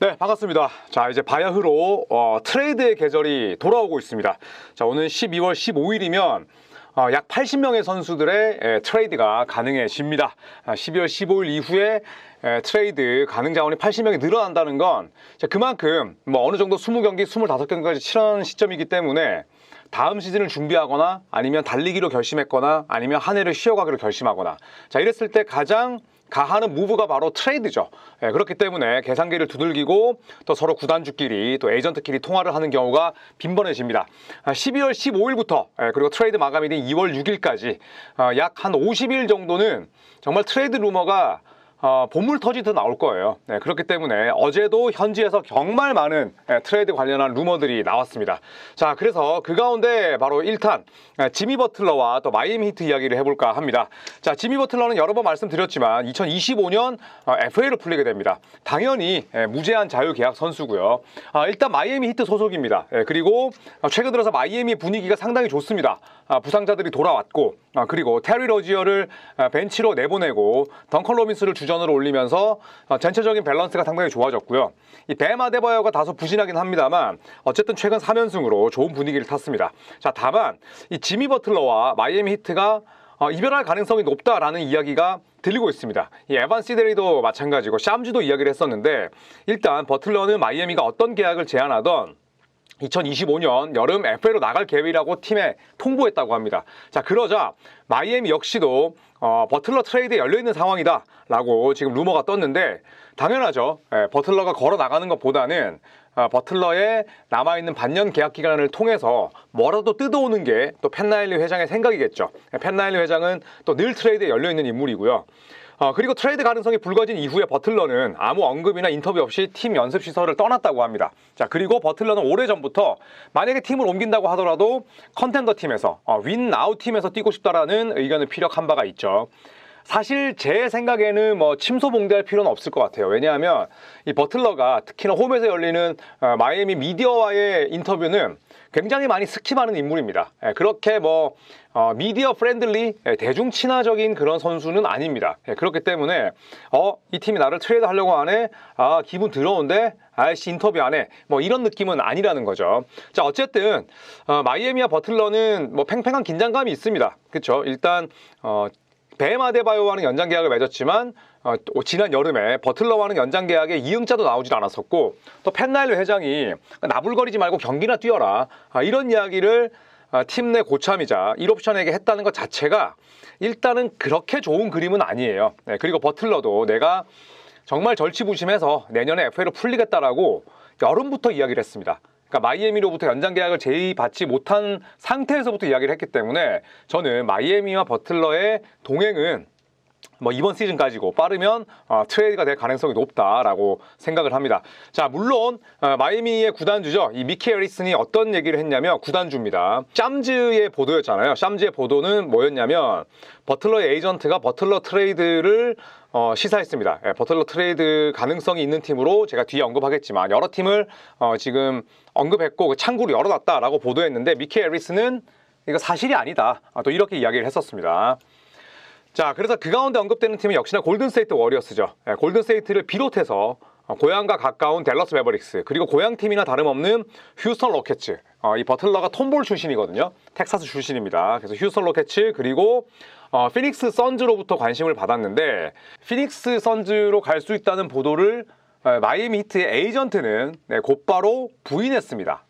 네, 반갑습니다. 자, 이제 바야흐로 트레이드의 계절이 돌아오고 있습니다. 자, 오늘 12월 15일이면 약 80명의 선수들의 트레이드가 가능해집니다. 12월 15일 이후에 트레이드 가능 자원이 80명이 늘어난다는 건 그만큼 어느 정도 20경기, 25경기까지 치러는 시점이기 때문에 다음 시즌을 준비하거나 아니면 달리기로 결심했거나 아니면 한 해를 쉬어가기로 결심하거나, 자, 이랬을 때 가장 가하는 무브가 바로 트레이드죠. 그렇기 때문에 계산기를 두들기고 또 서로 구단주끼리 또 에이전트끼리 통화를 하는 경우가 빈번해집니다. 12월 15일부터 그리고 트레이드 마감일인 2월 6일까지 약 한 50일 정도는 정말 트레이드 루머가 보물 터지듯 나올 거예요. 그렇기 때문에 어제도 현지에서 정말 많은 트레이드 관련한 루머들이 나왔습니다. 자, 그래서 그 가운데 바로 1탄 지미 버틀러와 또 마이애미 히트 이야기를 해볼까 합니다. 자, 지미 버틀러는 여러 번 말씀드렸지만 2025년 FA로 풀리게 됩니다. 당연히 무제한 자유계약 선수고요. 일단 마이애미 히트 소속입니다. 그리고 최근 들어서 마이애미 분위기가 상당히 좋습니다. 부상자들이 돌아왔고, 그리고 테리 로지어를 벤치로 내보내고 덩컨 로빈스를 주전으로 올리면서 전체적인 밸런스가 상당히 좋아졌고요. 이 뱀 아데바요가 다소 부진하긴 합니다만 어쨌든 최근 3연승으로 좋은 분위기를 탔습니다. 자, 다만 이 지미 버틀러와 마이애미 히트가 이별할 가능성이 높다라는 이야기가 들리고 있습니다. 이 에반 시데리도 마찬가지고 샴즈도 이야기를 했었는데, 일단 버틀러는 마이애미가 어떤 계약을 제안하던 2025년 여름 FA로 나갈 계획이라고 팀에 통보했다고 합니다. 자, 그러자 마이애미 역시도 버틀러 트레이드에 열려있는 상황이다 라고 지금 루머가 떴는데, 당연하죠. 버틀러가 걸어 나가는 것보다는 버틀러의 남아있는 반년 계약 기간을 통해서 뭐라도 뜯어오는 게 또 팻 라일리 회장의 생각이겠죠. 팻 라일리 회장은 또 늘 트레이드에 열려있는 인물이고요. 그리고 트레이드 가능성이 불거진 이후에 버틀러는 아무 언급이나 인터뷰 없이 팀 연습시설을 떠났다고 합니다. 자, 그리고 버틀러는 오래전부터 만약에 팀을 옮긴다고 하더라도 컨텐더 팀에서 윈 나우 팀에서 뛰고 싶다라는 의견을 피력한 바가 있죠. 사실 제 생각에는 침소봉대할 필요는 없을 것 같아요. 왜냐하면 이 버틀러가 특히나 홈에서 열리는 마이애미 미디어와의 인터뷰는 굉장히 많이 스킵하는 인물입니다. 그렇게 미디어 프렌들리, 대중 친화적인 그런 선수는 아닙니다. 그렇기 때문에 이 팀이 나를 트레이드 하려고 하네, 기분 더러운데 아이씨 인터뷰 안 해, 이런 느낌은 아니라는 거죠. 자, 어쨌든 마이애미와 버틀러는 팽팽한 긴장감이 있습니다. 그렇죠? 일단 뱀 아데바요와는 연장 계약을 맺었지만 지난 여름에 버틀러와는 연장 계약에 이응자도 나오질 않았었고, 또 팻 라일리 회장이 나불거리지 말고 경기나 뛰어라, 이런 이야기를 팀 내 고참이자 1옵션에게 했다는 것 자체가 일단은 그렇게 좋은 그림은 아니에요. 그리고 버틀러도 내가 정말 절치부심해서 내년에 FA로 풀리겠다라고 여름부터 이야기를 했습니다. 그러니까 마이애미로부터 연장 계약을 제의받지 못한 상태에서부터 이야기를 했기 때문에 저는 마이애미와 버틀러의 동행은 이번 시즌까지고 빠르면 트레이드가 될 가능성이 높다라고 생각을 합니다. 자, 물론 마이애미의 구단주죠. 이 미키 해리슨이 어떤 얘기를 했냐면, 구단주입니다. 샴즈의 보도였잖아요. 샴즈의 보도는 뭐였냐면, 버틀러의 에이전트가 버틀러 트레이드를 시사했습니다. 버틀러 트레이드 가능성이 있는 팀으로 제가 뒤에 언급하겠지만 여러 팀을 지금 언급했고 그 창구를 열어놨다라고 보도했는데, 미키 해리슨은 이거 사실이 아니다, 또 이렇게 이야기를 했었습니다. 자, 그래서 그 가운데 언급되는 팀은 역시나 골든스테이트 워리어스죠. 골든스테이트를 비롯해서 고향과 가까운 댈러스 매버릭스, 그리고 고향팀이나 다름없는 휴스턴 로켓츠, 이 버틀러가 톰볼 출신이거든요. 텍사스 출신입니다. 그래서 휴스턴 로켓츠, 그리고 피닉스 선즈로부터 관심을 받았는데, 피닉스 선즈로 갈 수 있다는 보도를 마이애미 히트의 에이전트는 곧바로 부인했습니다.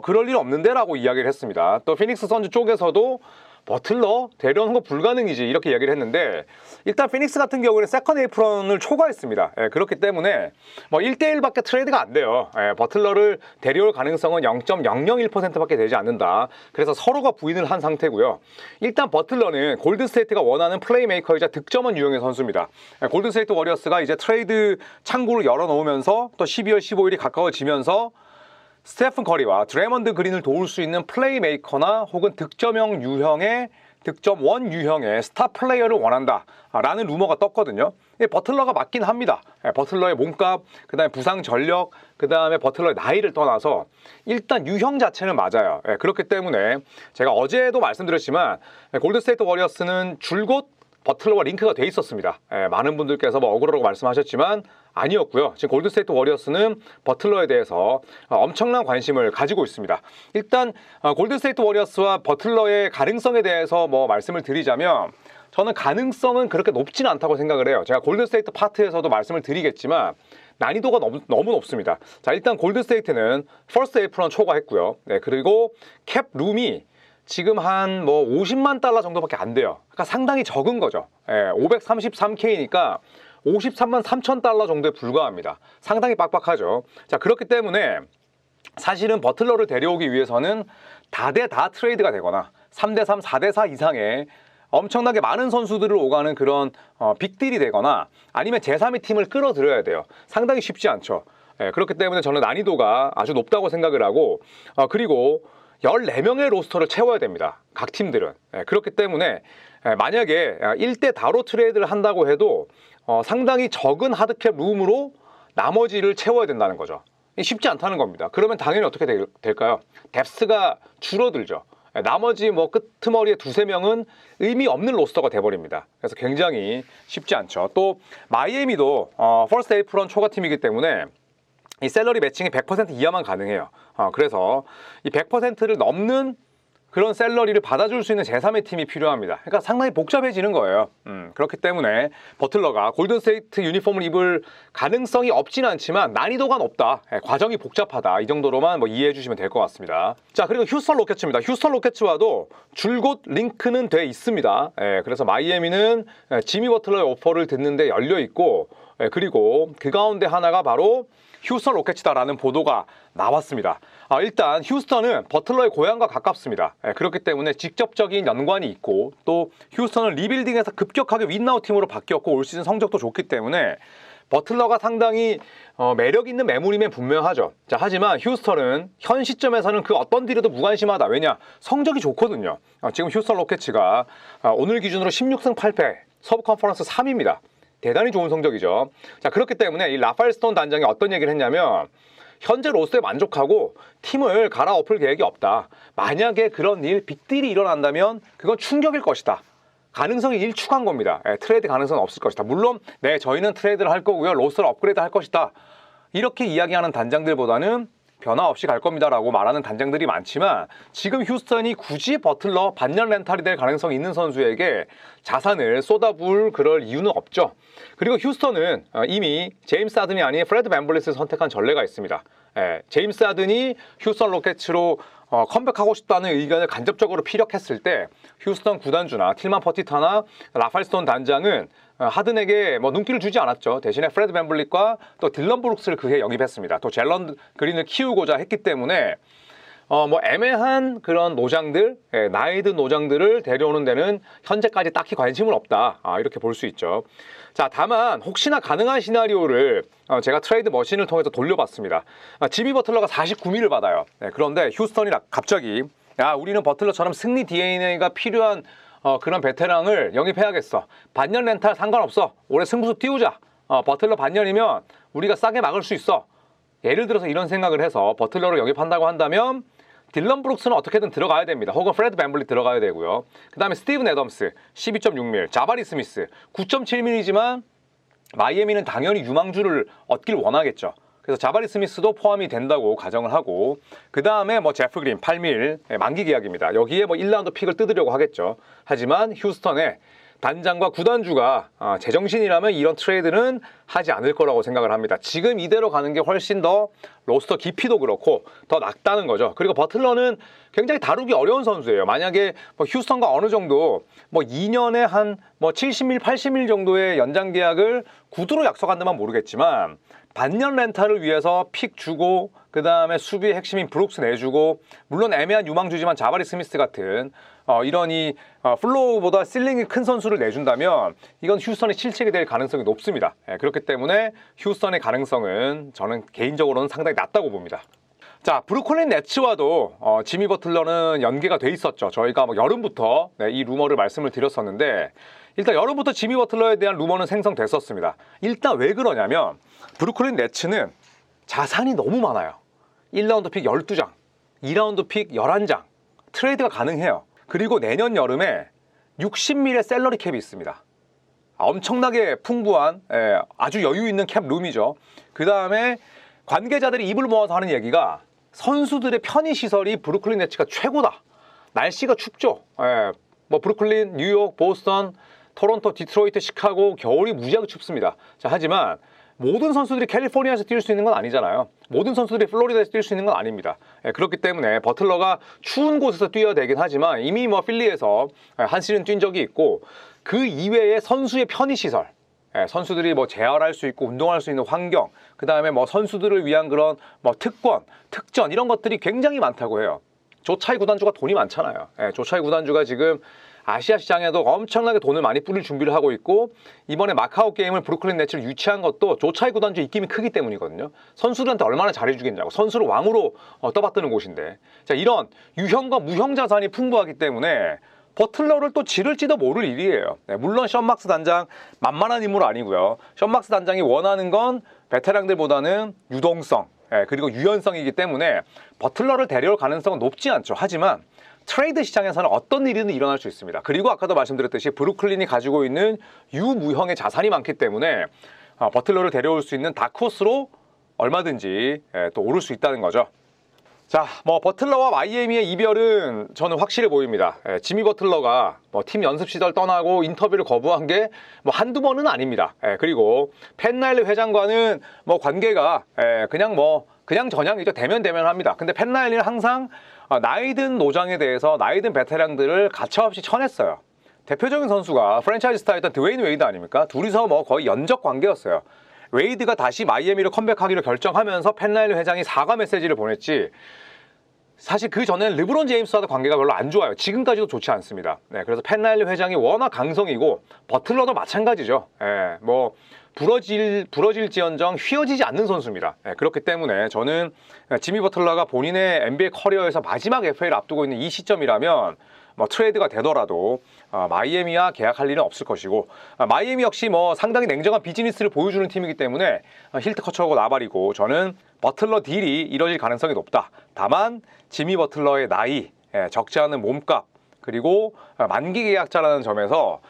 그럴 일 없는데 라고 이야기를 했습니다. 또 피닉스 선즈 쪽에서도 버틀러 데려오는 거 불가능이지 이렇게 이야기를 했는데, 일단 피닉스 같은 경우는 세컨드 에이프런을 초과했습니다. 그렇기 때문에 1대1밖에 트레이드가 안 돼요. 버틀러를 데려올 가능성은 0.001%밖에 되지 않는다. 그래서 서로가 부인을 한 상태고요. 일단 버틀러는 골든스테이트가 원하는 플레이메이커이자 득점원 유형의 선수입니다. 골든스테이트 워리어스가 이제 트레이드 창구를 열어놓으면서 또 12월 15일이 가까워지면서 스테픈 커리와 드레먼드 그린을 도울 수 있는 플레이메이커나 혹은 득점형 유형의 득점원 유형의 스타 플레이어를 원한다 라는 루머가 떴거든요. 버틀러가 맞긴 합니다. 버틀러의 몸값, 그 다음에 부상 전력, 그 다음에 버틀러의 나이를 떠나서 일단 유형 자체는 맞아요. 그렇기 때문에 제가 어제도 말씀드렸지만 골든스테이트 워리어스는 줄곧 버틀러와 링크가 돼 있었습니다. 많은 분들께서 억울하다고 말씀하셨지만 아니었고요. 지금 골든스테이트 워리어스는 버틀러에 대해서 엄청난 관심을 가지고 있습니다. 일단 골든스테이트 워리어스와 버틀러의 가능성에 대해서 뭐 말씀을 드리자면 저는 가능성은 그렇게 높지는 않다고 생각을 해요. 제가 골든스테이트 파트에서도 말씀을 드리겠지만 난이도가 너무 높습니다. 자, 일단 골든스테이트는 퍼스트 에이프런 초과했고요. 네, 그리고 캡 룸이 지금 한 뭐 50만 달러 정도밖에 안 돼요. 그러니까 상당히 적은 거죠. 533K니까 53만 3천 달러 정도에 불과합니다. 상당히 빡빡하죠. 자, 그렇기 때문에 사실은 버틀러를 데려오기 위해서는 다대다 트레이드가 되거나 3대3, 4대4 이상의 엄청나게 많은 선수들을 오가는 그런 빅딜이 되거나 아니면 제3의 팀을 끌어들여야 돼요. 상당히 쉽지 않죠. 그렇기 때문에 저는 난이도가 아주 높다고 생각을 하고 그리고 14명의 로스터를 채워야 됩니다. 각 팀들은. 그렇기 때문에 만약에 1대 다로 트레이드를 한다고 해도 상당히 적은 하드캡 룸으로 나머지를 채워야 된다는 거죠. 쉽지 않다는 겁니다. 그러면 당연히 어떻게 될까요? 뎁스가 줄어들죠. 나머지 뭐 끄트머리의 2~3명은 의미 없는 로스터가 돼버립니다. 그래서 굉장히 쉽지 않죠. 또 마이애미도 퍼스트 에이프런 초과 팀이기 때문에 이 셀러리 매칭이 100% 이하만 가능해요. 그래서 이 100%를 넘는 그런 샐러리를 받아줄 수 있는 제3의 팀이 필요합니다. 그러니까 상당히 복잡해지는 거예요. 그렇기 때문에 버틀러가 골든스테이트 유니폼을 입을 가능성이 없지는 않지만 난이도가 높다. 과정이 복잡하다. 이 정도로만 뭐 이해해 주시면 될 것 같습니다. 자, 그리고 휴스턴 로켓츠입니다. 휴스턴 로켓츠와도 줄곧 링크는 돼 있습니다. 그래서 마이애미는 지미 버틀러의 오퍼를 듣는데 열려 있고 그리고 그 가운데 하나가 바로 휴스턴 로켓츠다라는 보도가 나왔습니다. 일단 휴스턴은 버틀러의 고향과 가깝습니다. 그렇기 때문에 직접적인 연관이 있고 또 휴스턴은 리빌딩에서 급격하게 윈나우 팀으로 바뀌었고 올 시즌 성적도 좋기 때문에 버틀러가 상당히 매력 있는 매물이면 분명하죠. 자, 하지만 휴스턴은 현 시점에서는 그 어떤 딜에도 무관심하다. 왜냐? 성적이 좋거든요. 지금 휴스턴 로켓츠가 오늘 기준으로 16승 8패 서부 컨퍼런스 3위입니다. 대단히 좋은 성적이죠. 자, 그렇기 때문에 이 라파엘 스톤 단장이 어떤 얘기를 했냐면 현재 로스에 만족하고 팀을 갈아엎을 계획이 없다. 만약에 그런 빅딜이 일어난다면 그건 충격일 것이다. 가능성이 일축한 겁니다. 트레이드 가능성은 없을 것이다. 물론 네, 저희는 트레이드를 할 거고요. 로스를 업그레이드 할 것이다. 이렇게 이야기하는 단장들보다는 변화 없이 갈 겁니다라고 말하는 단장들이 많지만 지금 휴스턴이 굳이 버틀러 반년 렌탈이 될 가능성이 있는 선수에게 자산을 쏟아부을 그럴 이유는 없죠. 그리고 휴스턴은 이미 제임스 하든이 아닌 프레드 밴블릿을 선택한 전례가 있습니다. 제임스 하든이 휴스턴 로켓츠로 컴백하고 싶다는 의견을 간접적으로 피력했을 때 휴스턴 구단주나 틸만 퍼티타나 라파엘 스톤 단장은 하든에게 뭐 눈길을 주지 않았죠. 대신에 프레드 밴블릿과 또 딜런 브룩스를 그해 영입했습니다. 또 젤런 그린을 키우고자 했기 때문에 뭐 애매한 그런 노장들, 나이 든 노장들을 데려오는 데는 현재까지 딱히 관심은 없다. 이렇게 볼 수 있죠. 자, 다만 혹시나 가능한 시나리오를 제가 트레이드 머신을 통해서 돌려봤습니다. 지미 버틀러가 49밀을 받아요. 그런데 휴스턴이 갑자기 우리는 버틀러처럼 승리 DNA가 필요한 그런 베테랑을 영입해야겠어. 반년 렌탈 상관없어. 올해 승부수 띄우자. 버틀러 반년이면 우리가 싸게 막을 수 있어. 예를 들어서 이런 생각을 해서 버틀러를 영입한다고 한다면 딜런 브룩스는 어떻게든 들어가야 됩니다. 혹은 프레드 밴블릿 들어가야 되고요. 그 다음에 스티븐 애덤스 12.6밀, 자바리 스미스 9.7밀이지만 마이애미는 당연히 유망주를 얻길 원하겠죠. 그래서 자바리 스미스도 포함이 된다고 가정을 하고 그 다음에 뭐 제프 그린 8밀 만기 계약입니다. 여기에 뭐 1라운드 픽을 뜯으려고 하겠죠. 하지만 휴스턴의 단장과 구단주가 제정신이라면 이런 트레이드는 하지 않을 거라고 생각을 합니다. 지금 이대로 가는 게 훨씬 더 로스터 깊이도 그렇고 더 낫다는 거죠. 그리고 버틀러는 굉장히 다루기 어려운 선수예요. 만약에 뭐 휴스턴과 어느 정도 뭐 2년에 한 뭐 70밀, 80밀 정도의 연장 계약을 구두로 약속한다면 모르겠지만 반년 렌탈을 위해서 픽 주고 그 다음에 수비의 핵심인 브룩스 내주고 물론 애매한 유망주지만 자바리 스미스 같은 이런 플로우보다 실링이 큰 선수를 내준다면 이건 휴스턴의 실책이 될 가능성이 높습니다. 그렇기 때문에 휴스턴의 가능성은 저는 개인적으로는 상당히 낮다고 봅니다. 자, 브루클린 네츠와도 지미 버틀러는 연계가 돼 있었죠. 저희가 뭐 여름부터 이 루머를 말씀을 드렸었는데 일단 여름부터 지미 버틀러에 대한 루머는 생성됐었습니다. 일단 왜 그러냐면 브루클린 네츠는 자산이 너무 많아요. 1라운드 픽 12장, 2라운드 픽 11장 트레이드가 가능해요. 그리고 내년 여름에 60밀의 셀러리 캡이 있습니다. 엄청나게 풍부한 아주 여유 있는 캡룸이죠. 그 다음에 관계자들이 입을 모아서 하는 얘기가 선수들의 편의 시설이 브루클린 네츠가 최고다. 날씨가 춥죠. 뭐 브루클린, 뉴욕, 보스턴, 토론토, 디트로이트, 시카고 겨울이 무지하게 춥습니다. 자, 하지만 모든 선수들이 캘리포니아에서 뛸 수 있는 건 아니잖아요. 모든 선수들이 플로리다에서 뛸 수 있는 건 아닙니다. 그렇기 때문에 버틀러가 추운 곳에서 뛰어야 되긴 하지만 이미 뭐 필리에서 한 시즌 뛴 적이 있고 그 이외에 선수의 편의시설, 선수들이 뭐 재활할 수 있고 운동할 수 있는 환경, 그 다음에 뭐 선수들을 위한 그런 뭐 특권, 특전 이런 것들이 굉장히 많다고 해요. 조차이 구단주가 돈이 많잖아요. 조차이 구단주가 지금 아시아 시장에도 엄청나게 돈을 많이 뿌릴 준비를 하고 있고 이번에 마카오 게임을 브루클린 네츠를 유치한 것도 조차이 구단주 입김이 크기 때문이거든요. 선수들한테 얼마나 잘해주겠냐고. 선수를 왕으로 떠받드는 곳인데. 자, 이런 유형과 무형 자산이 풍부하기 때문에 버틀러를 또 지를지도 모를 일이에요. 물론 션 막스 단장 만만한 인물 아니고요. 션 막스 단장이 원하는 건 베테랑들보다는 유동성 그리고 유연성이기 때문에 버틀러를 데려올 가능성은 높지 않죠. 하지만 트레이드 시장에서는 어떤 일이든 일어날 수 있습니다. 그리고 아까도 말씀드렸듯이 브루클린이 가지고 있는 유무형의 자산이 많기 때문에 버틀러를 데려올 수 있는 다크호스로 얼마든지 또 오를 수 있다는 거죠. 자, 뭐 버틀러와 마이애미의 이별은 저는 확실해 보입니다. 지미 버틀러가 뭐 팀 연습 시절 떠나고 인터뷰를 거부한 게 뭐 한두 번은 아닙니다. 그리고 펜라일리 회장과는 뭐 관계가 그냥 저냥이죠. 대면합니다. 근데 펜라일리는 항상 나이든 노장에 대해서 나이든 베테랑들을 가차없이 쳐냈어요. 대표적인 선수가 프랜차이즈 스타였던 드웨인 웨이드 아닙니까? 둘이서 뭐 거의 연적 관계였어요. 웨이드가 다시 마이애미로 컴백하기로 결정하면서 펜라일리 회장이 사과 메시지를 보냈지 사실 그 전에는 르브론 제임스와도 관계가 별로 안 좋아요. 지금까지도 좋지 않습니다. 그래서 펜라일리 회장이 워낙 강성이고 버틀러도 마찬가지죠. 뭐 부러질지언정 휘어지지 않는 선수입니다. 그렇기 때문에 저는 지미 버틀러가 본인의 NBA 커리어에서 마지막 FA를 앞두고 있는 이 시점이라면 뭐 트레이드가 되더라도 마이애미와 계약할 일은 없을 것이고 마이애미 역시 뭐 상당히 냉정한 비즈니스를 보여주는 팀이기 때문에 힐트 커처하고 나발이고 저는 버틀러 딜이 이뤄질 가능성이 높다. 다만 지미 버틀러의 나이, 적지 않은 몸값 그리고 만기 계약자라는 점에서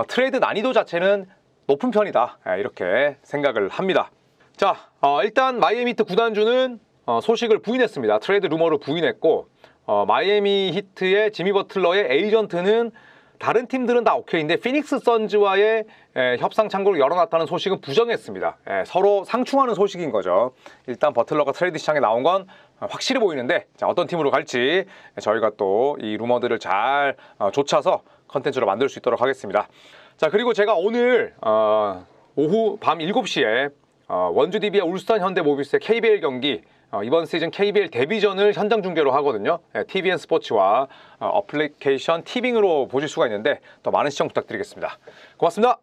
트레이드 난이도 자체는 높은 편이다. 이렇게 생각을 합니다. 자, 일단 마이애미 히트 구단주는 소식을 부인했습니다. 트레이드 루머를 부인했고 마이애미 히트의 지미 버틀러의 에이전트는 다른 팀들은 다 오케이인데 피닉스 선즈와의 협상 창구를 열어놨다는 소식은 부정했습니다. 서로 상충하는 소식인 거죠. 일단 버틀러가 트레이드 시장에 나온 건 확실해 보이는데 자, 어떤 팀으로 갈지 저희가 또 이 루머들을 잘 좇아서 컨텐츠로 만들 수 있도록 하겠습니다. 자, 그리고 제가 오늘 오후 밤 7시에 원주 DB와 울산 현대모비스의 KBL 경기 이번 시즌 KBL 데뷔전을 현장 중계로 하거든요. TVN 스포츠와 어플리케이션 티빙으로 보실 수가 있는데 더 많은 시청 부탁드리겠습니다. 고맙습니다.